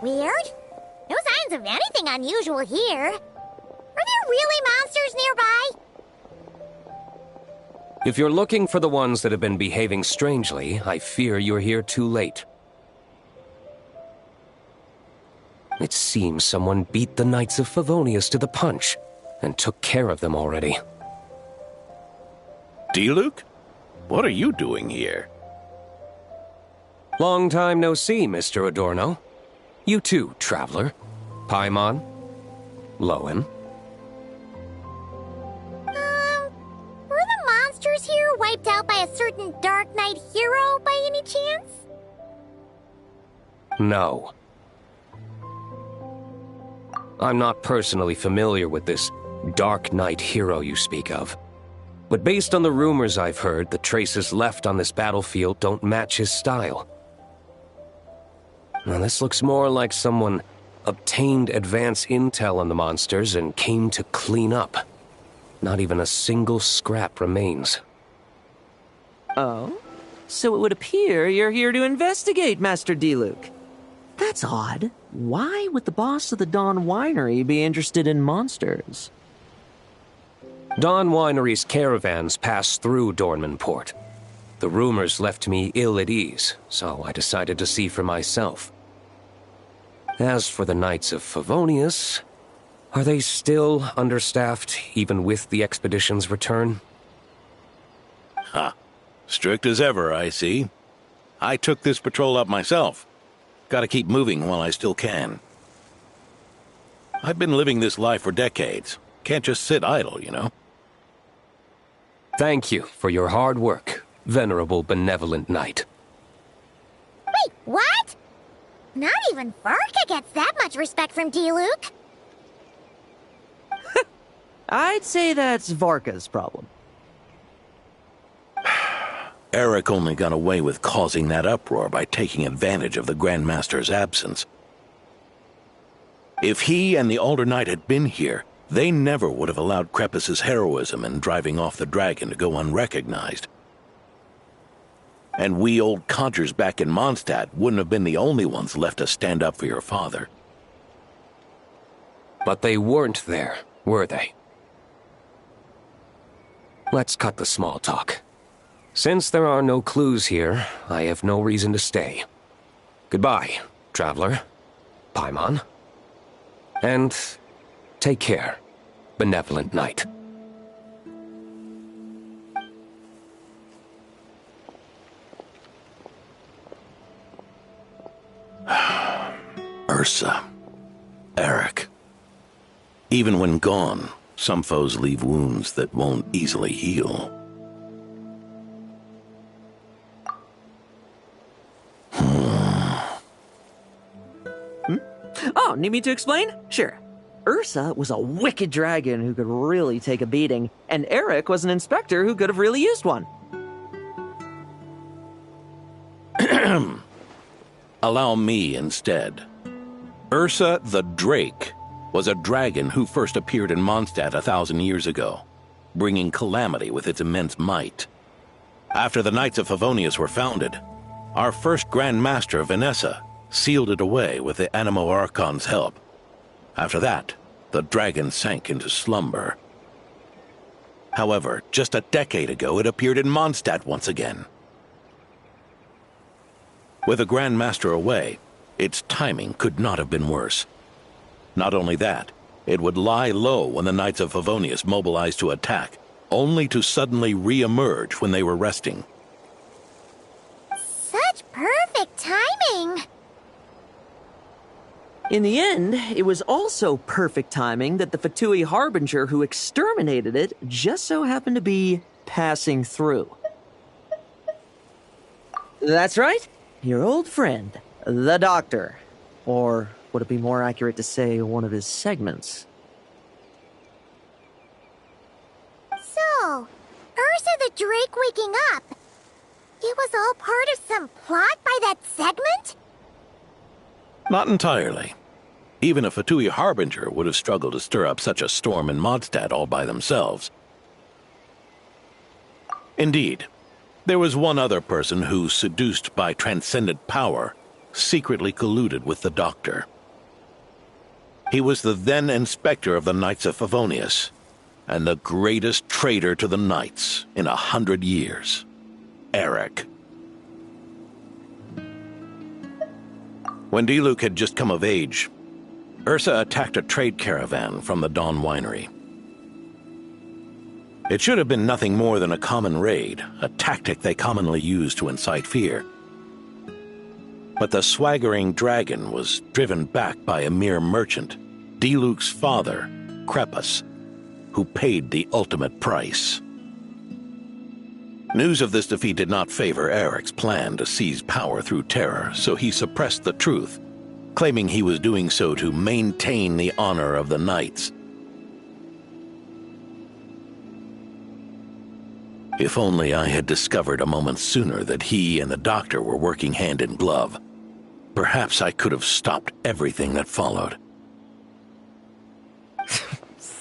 Weird. No signs of anything unusual here. Are there really monsters nearby? If you're looking for the ones that have been behaving strangely, I fear you're here too late. It seems someone beat the Knights of Favonius to the punch, and took care of them already. Diluc? What are you doing here? Long time no see, Mr. Adorno. You too, traveler. Paimon. Lowen. Were the monsters here wiped out by a certain Dark Knight hero by any chance? No. I'm not personally familiar with this Dark Knight hero you speak of. But based on the rumors I've heard, the traces left on this battlefield don't match his style. Now, this looks more like someone obtained advance intel on the monsters and came to clean up. Not even a single scrap remains. Oh? So it would appear you're here to investigate, Master Diluc. That's odd. Why would the boss of the Dawn Winery be interested in monsters? Dawn Winery's caravans pass through Dornman Port. The rumors left me ill at ease, so I decided to see for myself. As for the Knights of Favonius, are they still understaffed, even with the expedition's return? Ha! Strict as ever, I see. I took this patrol up myself. Gotta keep moving while I still can. I've been living this life for decades. Can't just sit idle, you know? Thank you for your hard work, venerable benevolent knight. Wait, what? Not even Varka gets that much respect from Diluc. I'd say that's Varka's problem. Eric only got away with causing that uproar by taking advantage of the Grand Master's absence. If he and the Alder Knight had been here, they never would have allowed Krepus's heroism in driving off the dragon to go unrecognized. And we old codgers back in Mondstadt wouldn't have been the only ones left to stand up for your father. But they weren't there, were they? Let's cut the small talk. Since there are no clues here, I have no reason to stay. Goodbye, traveler. Paimon. And take care, benevolent knight. Ursa. Eric. Even when gone, some foes leave wounds that won't easily heal. Oh, need me to explain? Sure. Ursa was a wicked dragon who could really take a beating, and Eric was an inspector who could have really used one. Allow me instead. Ursa the Drake was a dragon who first appeared in Mondstadt 1,000 years ago, bringing calamity with its immense might. After the Knights of Favonius were founded, our first Grand Master, Vanessa, sealed it away with the Animo Archon's help. After that, the dragon sank into slumber. However, just a decade ago, it appeared in Mondstadt once again. With the Grand Master away, its timing could not have been worse. Not only that, it would lie low when the Knights of Favonius mobilized to attack, only to suddenly re-emerge when they were resting. Such perfect timing! In the end, it was also perfect timing that the Fatui Harbinger who exterminated it just so happened to be passing through. That's right, your old friend, the Doctor. Or would it be more accurate to say one of his segments? So, Ursa the Drake waking up. It was all part of some plot by that segment? Not entirely. Even a Fatui Harbinger would have struggled to stir up such a storm in Mondstadt all by themselves. Indeed, there was one other person who, seduced by transcendent power, secretly colluded with the Doctor. He was the then inspector of the Knights of Favonius, and the greatest traitor to the Knights in 100 years. Eric. When Diluc had just come of age, Ursa attacked a trade caravan from the Dawn Winery. It should have been nothing more than a common raid, a tactic they commonly use to incite fear. But the swaggering dragon was driven back by a mere merchant, Diluc's father, Crepus, who paid the ultimate price. News of this defeat did not favor Eric's plan to seize power through terror, so he suppressed the truth, claiming he was doing so to maintain the honor of the Knights. If only I had discovered a moment sooner that he and the doctor were working hand in glove, perhaps I could have stopped everything that followed.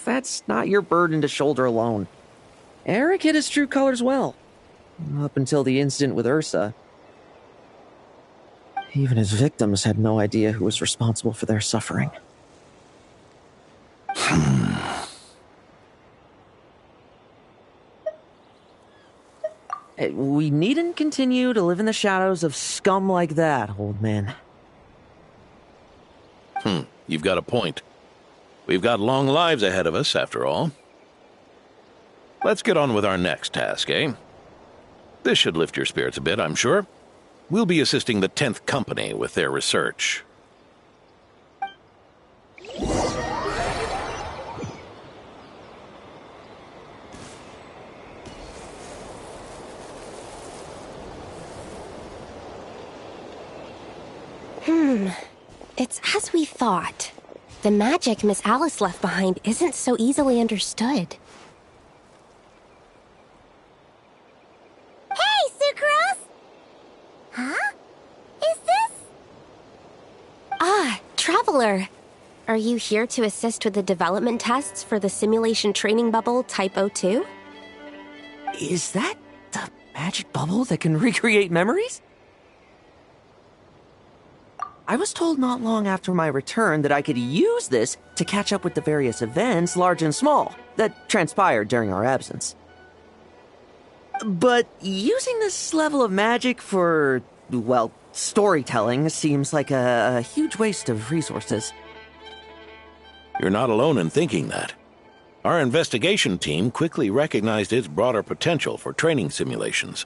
That's not your burden to shoulder alone. Eric hid his true colors well. Up until the incident with Ursa. Even his victims had no idea who was responsible for their suffering. We needn't continue to live in the shadows of scum like that, old man. You've got a point. We've got long lives ahead of us, after all. Let's get on with our next task, eh? This should lift your spirits a bit, I'm sure. We'll be assisting the 10th Company with their research. It's as we thought. The magic Miss Alice left behind isn't so easily understood. Hey, Sucrose! Huh? Is this? Ah, Traveler. Are you here to assist with the development tests for the simulation training bubble Type 02? Is that the magic bubble that can recreate memories? I was told not long after my return that I could use this to catch up with the various events, large and small, that transpired during our absence. But using this level of magic for, well, storytelling seems like a huge waste of resources. You're not alone in thinking that. Our investigation team quickly recognized its broader potential for training simulations.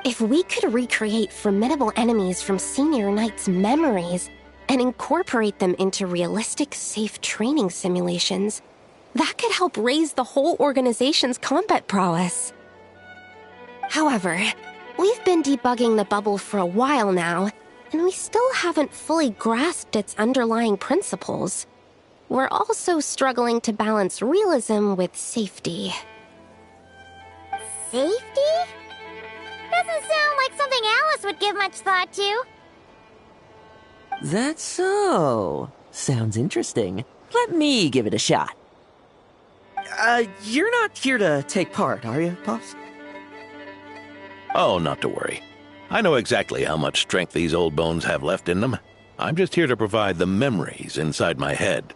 If we could recreate formidable enemies from Senior Knight's memories and incorporate them into realistic, safe training simulations, that could help raise the whole organization's combat prowess. However, we've been debugging the bubble for a while now, and we still haven't fully grasped its underlying principles. We're also struggling to balance realism with safety. Safety? Doesn't sound like something Alice would give much thought to. That's so. Sounds interesting. Let me give it a shot. You're not here to take part, are you, Pops? Oh, not to worry. I know exactly how much strength these old bones have left in them. I'm just here to provide the memories inside my head.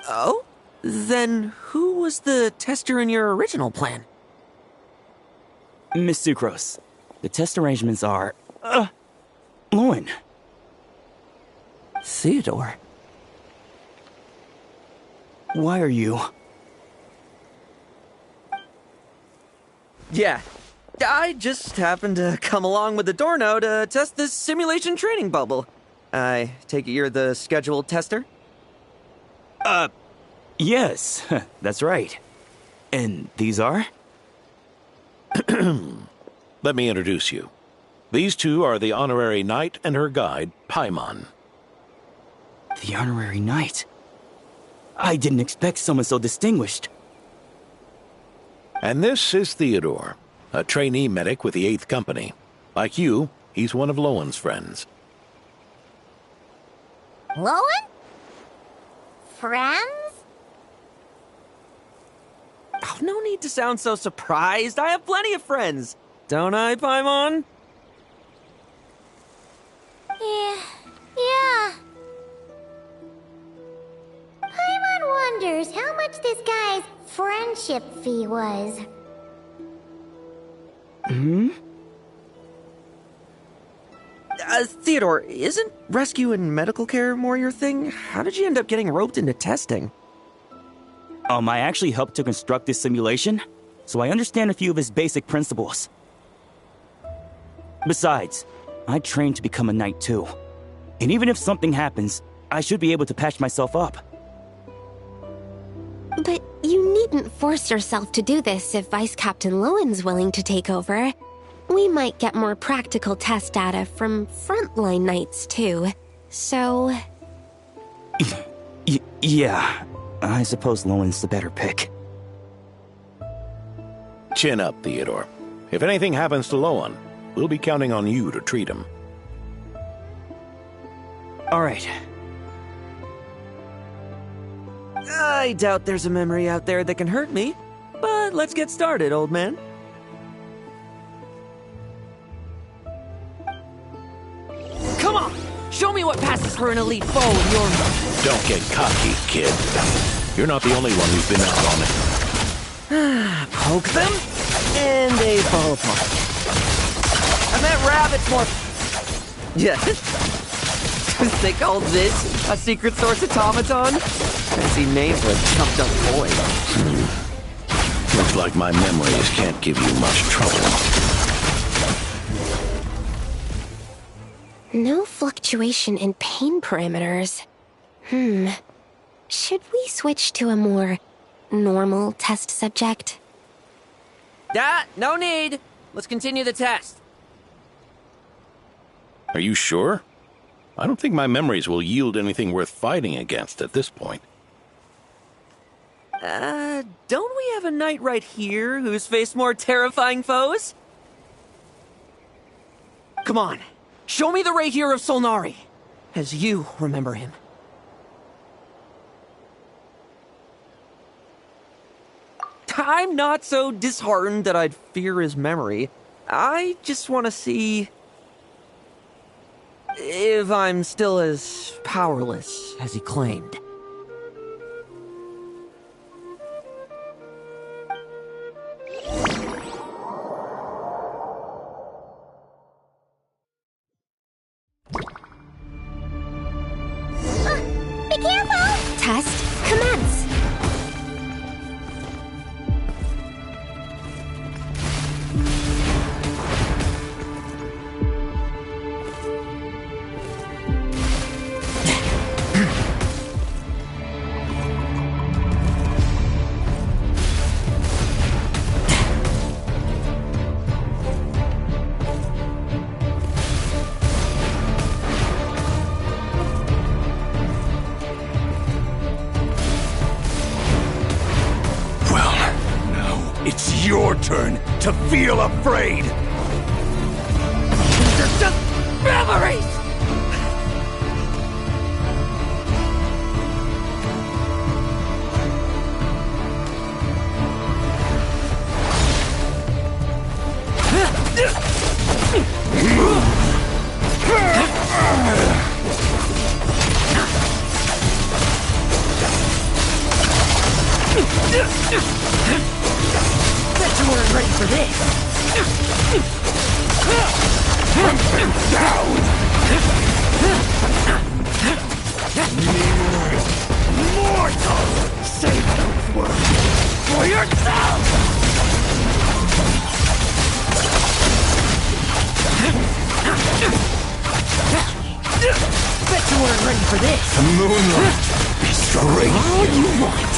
Oh? Then who was the tester in your original plan? Miss Sucrose, the test arrangements are... Lauren. Theodore. Why are you... Yeah, I just happened to come along with the Dorno to test this simulation training bubble. I take it you're the scheduled tester? Yes, that's right. And these are? Let me introduce you. These two are the honorary knight and her guide, Paimon. The honorary knight. I didn't expect someone so distinguished. And this is Theodore, a trainee medic with the 8th Company. Like you, he's one of Lowen's friends. Lowen? Friends? Oh, no need to sound so surprised. I have plenty of friends. Don't I, Paimon? wonders how much this guy's friendship fee was. Theodore, isn't rescue and medical care more your thing? How did you end up getting roped into testing? I actually helped to construct this simulation, so I understand a few of its basic principles. Besides, I trained to become a knight too. And even if something happens, I should be able to patch myself up. But you needn't force yourself to do this if Vice Captain Lowen's willing to take over. We might get more practical test data from frontline knights too. So... Yeah, I suppose Lowen's the better pick. Chin up, Theodore. If anything happens to Lowen, we'll be counting on you to treat him. All right. I doubt there's a memory out there that can hurt me, but let's get started, old man. Come on! Show me what passes for an elite foe in your... Don't get cocky, kid. You're not the only one who's been out on it. Poke them, and they fall apart. I meant rabbits more... Yeah. They called this a secret source automaton? Fancy name for a chumped up boy. Looks like my memories can't give you much trouble. no fluctuation in pain parameters. Should we switch to a more normal test subject? No need. Let's continue the test. Are you sure? I don't think my memories will yield anything worth fighting against at this point. Don't we have a knight right here who's faced more terrifying foes? Come on, show me the Rahier of Solnari, as you remember him. I'm not so disheartened that I'd fear his memory. I just want to see if I'm still as powerless as he claimed. Be careful! Test commence. It's your turn to feel afraid! These are just memories! Bet you weren't ready for this! Down! Mortal! Save those words for yourself! Bet you weren't ready for this! The moonlight is straight. All you want!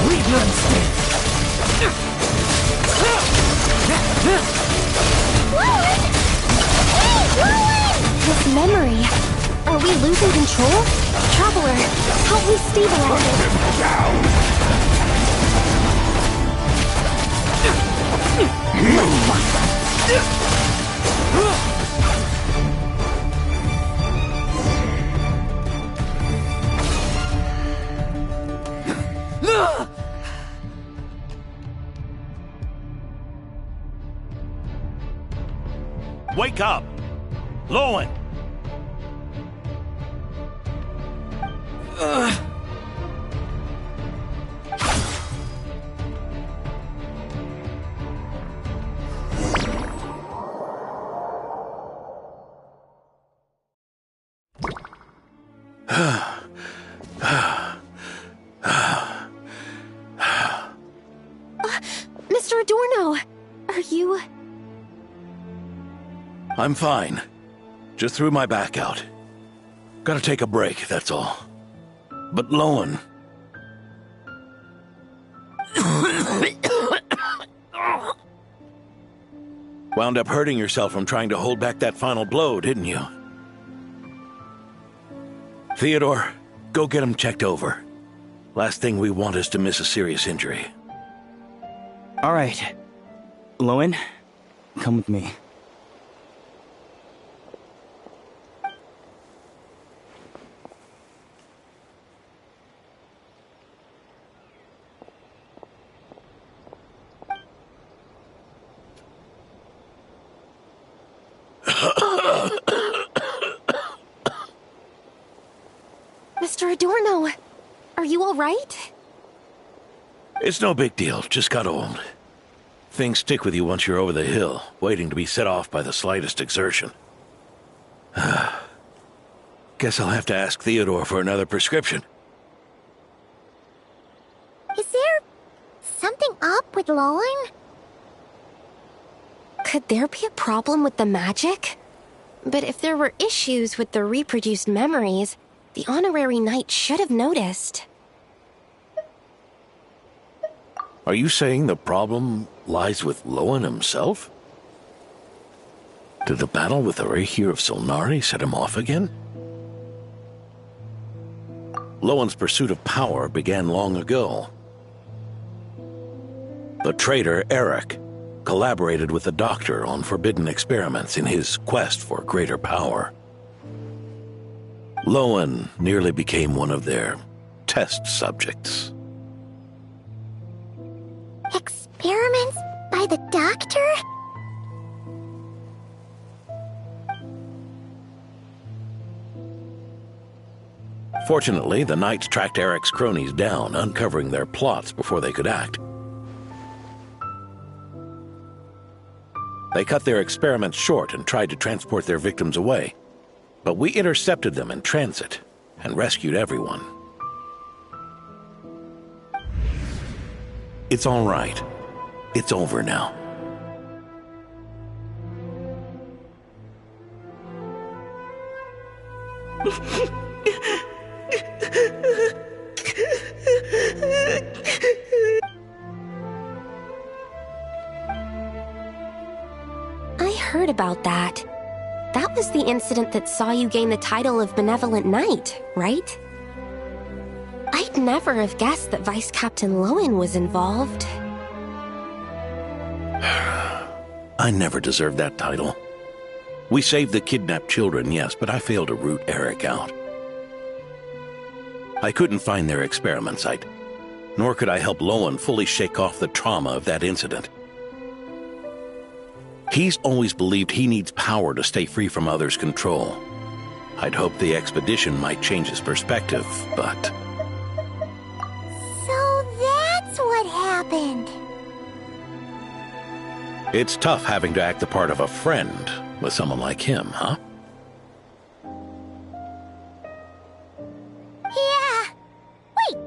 Leave none stand! His memory. Are we losing control? Traveler, help me stabilize it. Down! Wake up! Lowen! Mr. Adorno, are you... I'm fine. Just threw my back out. Gotta take a break, that's all. But Lowen... Wound up hurting yourself from trying to hold back that final blow, didn't you? Theodore, go get him checked over. Last thing we want is to miss a serious injury. All right. Lowen, come with me. Mr. Adorno, are you all right? It's no big deal, just got old. Things stick with you once you're over the hill, waiting to be set off by the slightest exertion. Guess I'll have to ask Theodore for another prescription. Is there something up with Lowen? Could there be a problem with the magic? But if there were issues with the reproduced memories, the honorary knight should have noticed. Are you saying the problem lies with Lowen himself? Did the battle with the Reikir of Solnari set him off again? Lowen's pursuit of power began long ago. The traitor, Eric, collaborated with the Doctor on forbidden experiments in his quest for greater power. Lowen nearly became one of their test subjects. Experiments by the Doctor? Fortunately, the Knights tracked Eric's cronies down, uncovering their plots before they could act. They cut their experiments short and tried to transport their victims away. But we intercepted them in transit and rescued everyone. It's all right. It's over now. I heard about that. That was the incident that saw you gain the title of Benevolent Knight, right? I'd never have guessed that Vice Captain Lowen was involved. I never deserved that title. We saved the kidnapped children, yes, but I failed to root Eric out. I couldn't find their experiment site, nor could I help Lowen fully shake off the trauma of that incident. He's always believed he needs power to stay free from others' control. I'd hoped the expedition might change his perspective, but... So that's what happened. It's tough having to act the part of a friend with someone like him, huh? Yeah. Wait.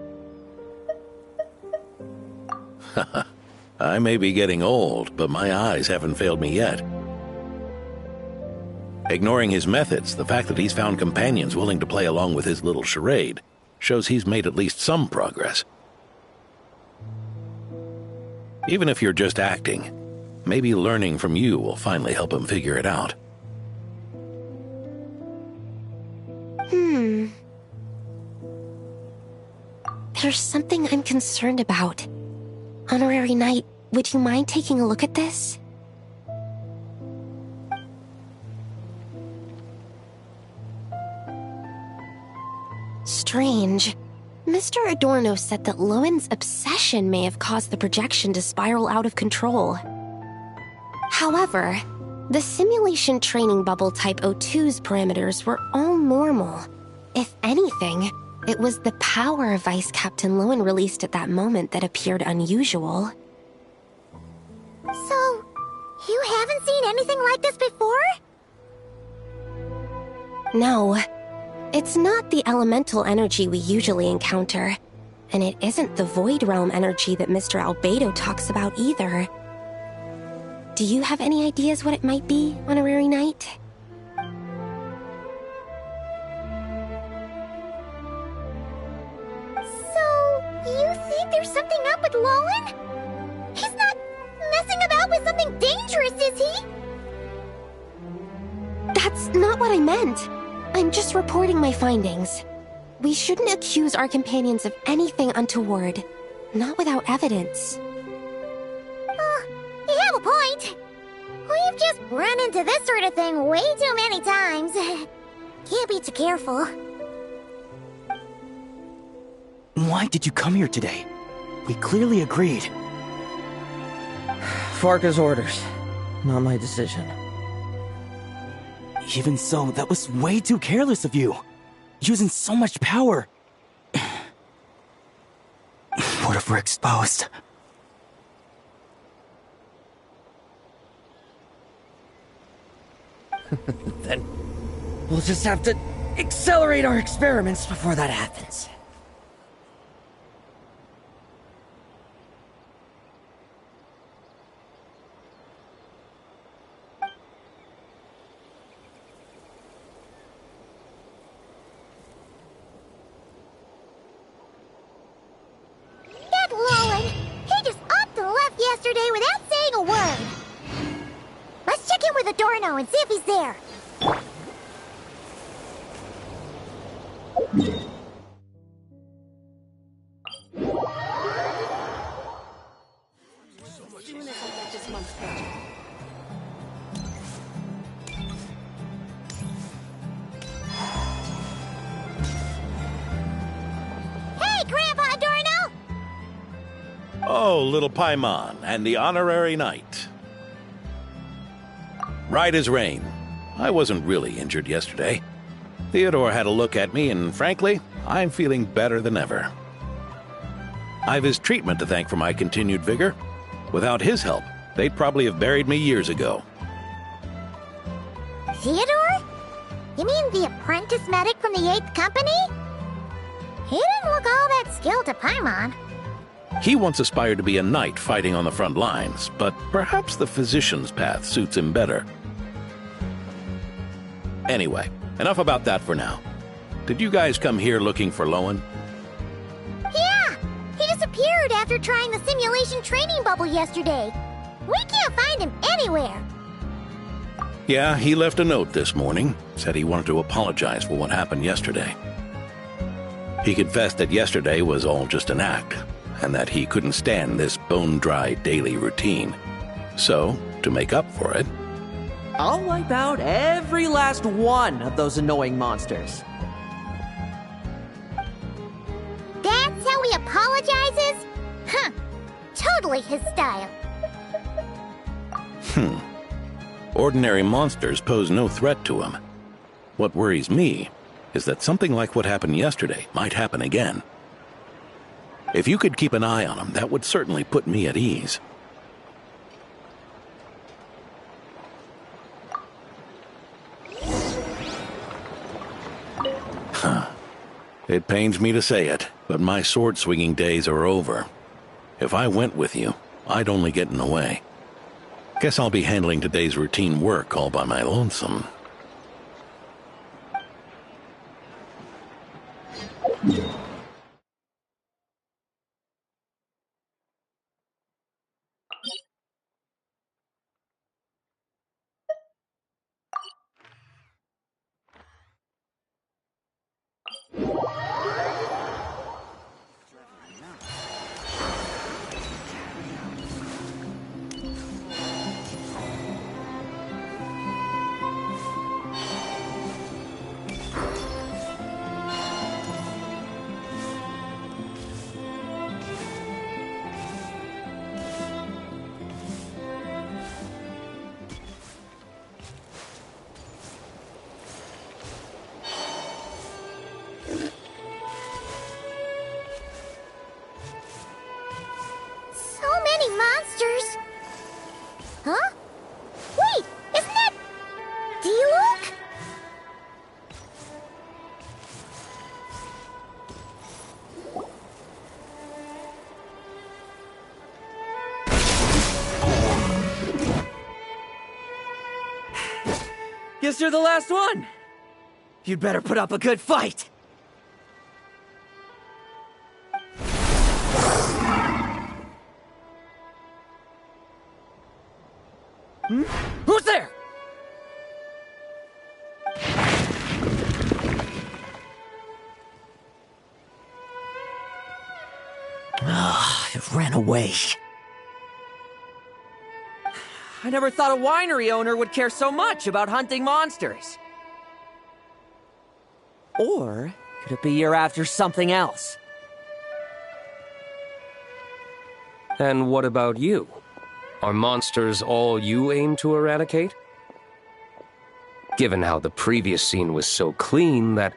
I may be getting old, but my eyes haven't failed me yet. Ignoring his methods, the fact that he's found companions willing to play along with his little charade shows he's made at least some progress. Even if you're just acting, maybe learning from you will finally help him figure it out. There's something I'm concerned about. Honorary Knight, would you mind taking a look at this? Strange. Mr. Adorno said that Lowen's obsession may have caused the projection to spiral out of control. However, the simulation training bubble type O2's parameters were all normal. If anything, It was the power Vice Captain Lowen released at that moment that appeared unusual. So, you haven't seen anything like this before? No. It's not the elemental energy we usually encounter, and it isn't the Void Realm energy that Mr. Albedo talks about either. Do you have any ideas what it might be, Honorary Knight? So, you think there's something up with Lowen? He's not messing about with something dangerous, is he? That's not what I meant. I'm just reporting my findings. We shouldn't accuse our companions of anything untoward. Not without evidence. You have a point. We've just run into this sort of thing way too many times. Can't be too careful. Why did you come here today? We clearly agreed. Farka's orders. Not my decision. Even so, that was way too careless of you. Using so much power. What if we're exposed? Then we'll just have to accelerate our experiments before that happens. That Lowen, he just upped and left yesterday without saying a word. Let's check in with Adorno and see if he's there. Hey, Grandpa Adorno! Oh, little Paimon and the Honorary Knight. Right as rain. I wasn't really injured yesterday. Theodore had a look at me, and frankly, I'm feeling better than ever. I've his treatment to thank for my continued vigor. Without his help, they'd probably have buried me years ago. Theodore? You mean the apprentice medic from the 8th Company? He didn't look all that skilled to Paimon. He once aspired to be a knight fighting on the front lines, but perhaps the physician's path suits him better. Anyway, enough about that for now. Did you guys come here looking for Lowen? Yeah! He disappeared after trying the simulation training bubble yesterday. We can't find him anywhere. Yeah, he left a note this morning. Said he wanted to apologize for what happened yesterday. He confessed that yesterday was all just an act, and that he couldn't stand this bone-dry daily routine. So, to make up for it, I'll wipe out every last one of those annoying monsters. That's how he apologizes? Huh. Totally his style. ordinary monsters pose no threat to him. What worries me is that something like what happened yesterday might happen again. If you could keep an eye on him, that would certainly put me at ease. It pains me to say it, but my sword-swinging days are over. If I went with you, I'd only get in the way. Guess I'll be handling today's routine work all by my lonesome. guess you're the last one. You'd better put up a good fight. Who's there? It ran away. I never thought a winery owner would care so much about hunting monsters. Or could it be you're after something else? And what about you? Are monsters all you aim to eradicate? Given how the previous scene was so clean that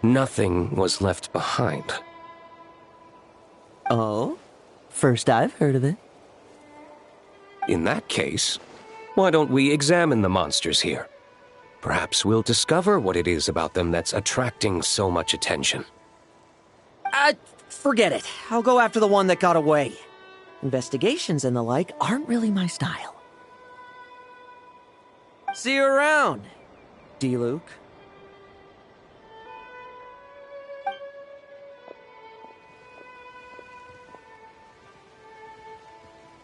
nothing was left behind. Oh? First I've heard of it. In that case, why don't we examine the monsters here? Perhaps we'll discover what it is about them that's attracting so much attention. Forget it. I'll go after the one that got away. Investigations and the like aren't really my style. See you around, D-Luke.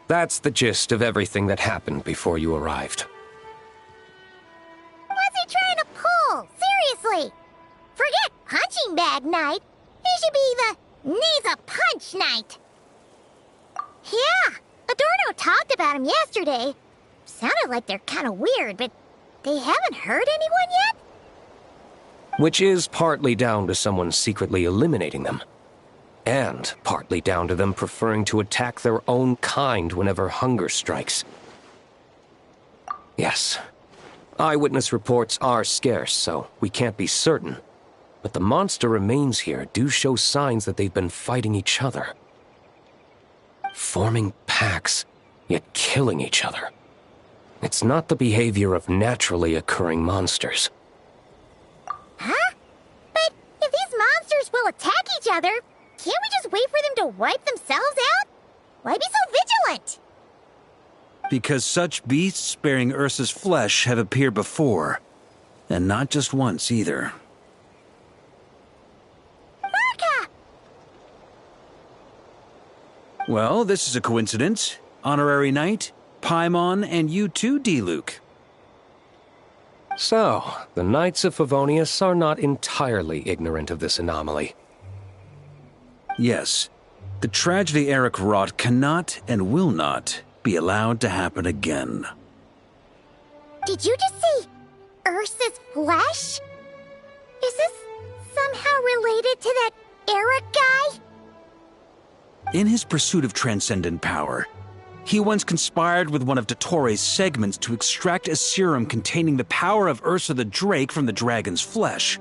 That's the gist of everything that happened before you arrived. What's he trying to pull? Seriously! Forget punching bag night. It should be the knees a punch night. Yeah, Adorno talked about him yesterday. Sounded like they're kind of weird, but they haven't hurt anyone yet? Which is partly down to someone secretly eliminating them. And partly down to them preferring to attack their own kind whenever hunger strikes. Yes, eyewitness reports are scarce, so we can't be certain. But the monster remains here do show signs that they've been fighting each other. Forming packs, yet killing each other. It's not the behavior of naturally occurring monsters. Huh? But if these monsters will attack each other, can't we just wait for them to wipe themselves out? Why be so vigilant? Because such beasts bearing Ursa's flesh have appeared before. And not just once, either. Marka! Well, this is a coincidence. Honorary Knight, Paimon, and you too, D-Luke. So, the Knights of Favonius are not entirely ignorant of this anomaly. Yes. The tragedy Eric wrought cannot and will not be allowed to happen again. Did you just say Ursa's flesh? Is this somehow related to that Eric guy? In his pursuit of transcendent power, he once conspired with one of Dottores' segments to extract a serum containing the power of Ursa the Drake from the dragon's flesh.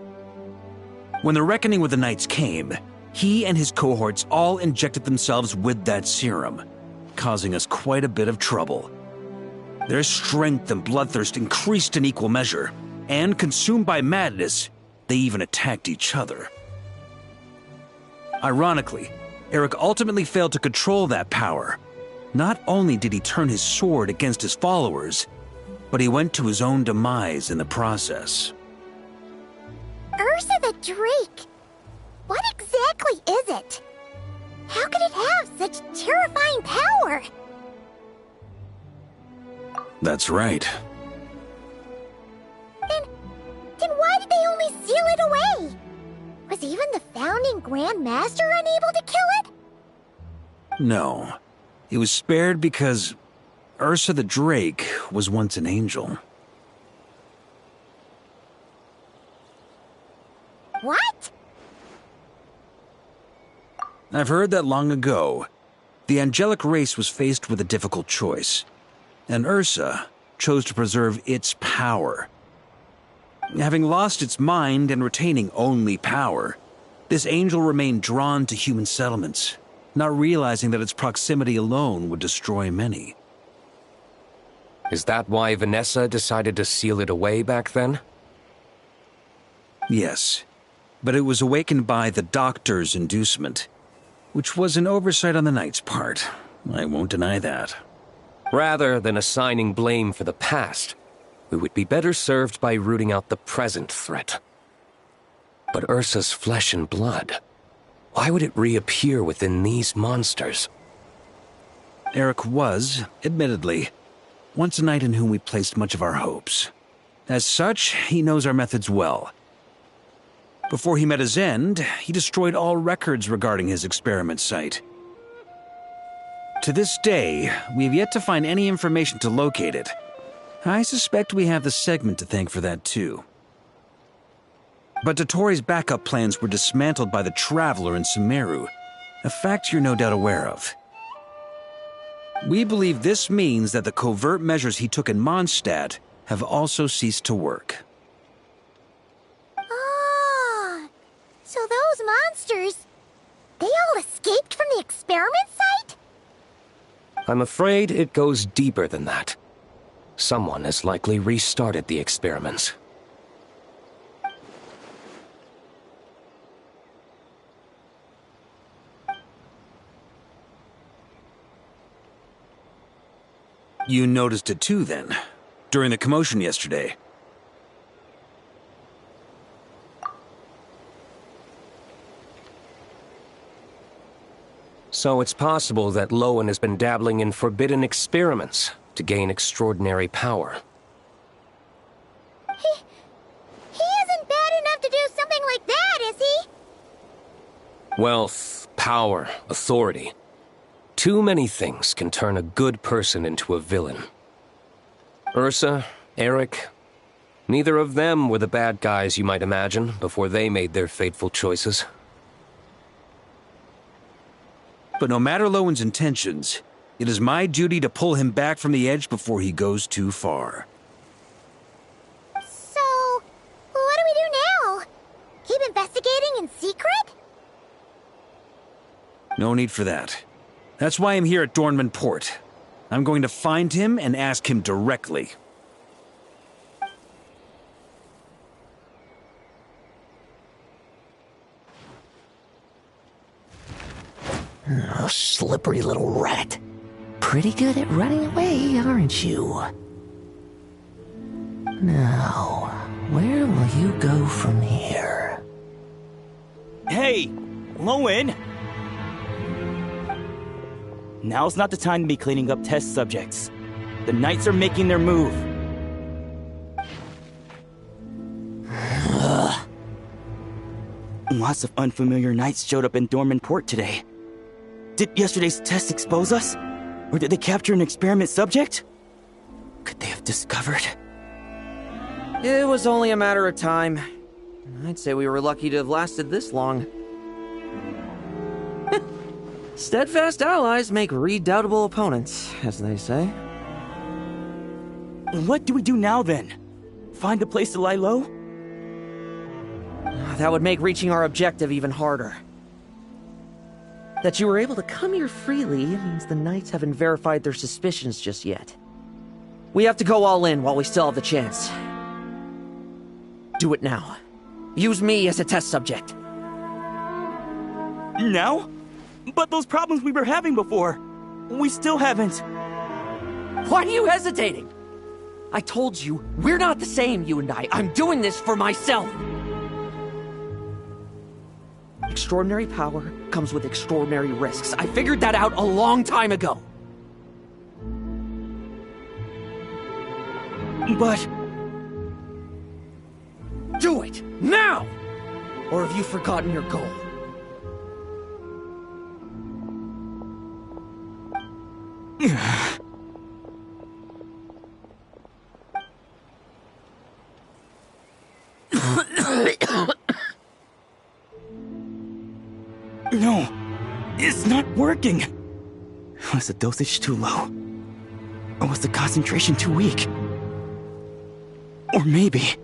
When the reckoning with the Knights came, he and his cohorts all injected themselves with that serum, causing us quite a bit of trouble. Their strength and bloodthirst increased in equal measure, and consumed by madness, they even attacked each other. Ironically, Eric ultimately failed to control that power. Not only did he turn his sword against his followers, but he went to his own demise in the process. Ursa the Drake? What exactly is it? How could it have such terrifying power? That's right. Then why did they only seal it away? Was even the founding Grand Master unable to kill it? No. It was spared because Ursa the Drake was once an angel. What? I've heard that long ago, the angelic race was faced with a difficult choice, and Ursa chose to preserve its power. Having lost its mind and retaining only power, this angel remained drawn to human settlements, not realizing that its proximity alone would destroy many. Is that why Vanessa decided to seal it away back then? Yes, but it was awakened by the Doctor's inducement, which was an oversight on the Knight's part. I won't deny that. Rather than assigning blame for the past, we would be better served by rooting out the present threat. But Ursa's flesh and blood, why would it reappear within these monsters? Eric was, admittedly, once a knight in whom we placed much of our hopes. As such, he knows our methods well. Before he met his end, he destroyed all records regarding his experiment site. To this day, we have yet to find any information to locate it. I suspect we have the segment to thank for that too. But Dottoro's backup plans were dismantled by the Traveler in Sumeru, a fact you're no doubt aware of. We believe this means that the covert measures he took in Mondstadt have also ceased to work. Ah, so those monsters, they all escaped from the experiment site? I'm afraid it goes deeper than that. Someone has likely restarted the experiments. You noticed it too, then, during the commotion yesterday. So it's possible that Lowen has been dabbling in forbidden experiments to gain extraordinary power. He isn't bad enough to do something like that, is he? Wealth, power, authority. Too many things can turn a good person into a villain. Ursa, Eric, neither of them were the bad guys you might imagine before they made their fateful choices. But no matter Lowen's intentions, it is my duty to pull him back from the edge before he goes too far. So, what do we do now? Keep investigating in secret? No need for that. That's why I'm here at Dornman Port. I'm going to find him and ask him directly. Oh, slippery little rat. Pretty good at running away, aren't you? Now, where will you go from here? Hey, Lowen! Now's not the time to be cleaning up test subjects. The Knights are making their move. Lots of unfamiliar Knights showed up in Dorman Port today. Did yesterday's test expose us? Or did they capture an experiment subject? Could they have discovered? It was only a matter of time. I'd say we were lucky to have lasted this long. Steadfast allies make redoubtable opponents, as they say. What do we do now, then? Find a place to lie low? That would make reaching our objective even harder. That you were able to come here freely means the Knights haven't verified their suspicions just yet. We have to go all in while we still have the chance. Do it now. Use me as a test subject. Now? But those problems we were having before, we still haven't. Why are you hesitating? I told you, we're not the same, you and I. I'm doing this for myself. Extraordinary power comes with extraordinary risks. I figured that out a long time ago. But... do it! Now! Or have you forgotten your goal? No, it's not working. Was the dosage too low? Or was the concentration too weak? Or maybe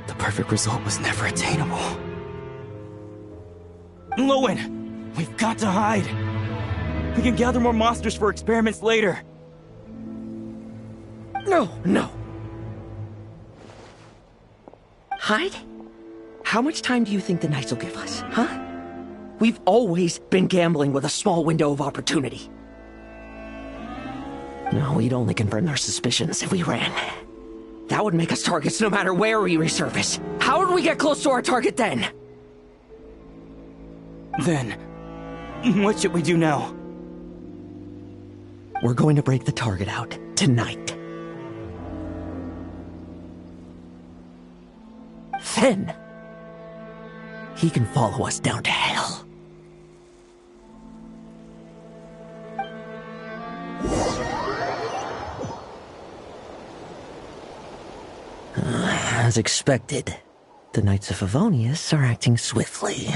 the perfect result was never attainable. Lowen, we've got to hide. We can gather more monsters for experiments later. No. Hide? How much time do you think the Knights will give us, huh? We've always been gambling with a small window of opportunity. No, we'd only confirm their suspicions if we ran. That would make us targets no matter where we resurface. How would we get close to our target then? Then, what should we do now? We're going to break the target out tonight. Then, he can follow us down to hell. As expected, the Knights of Favonius are acting swiftly.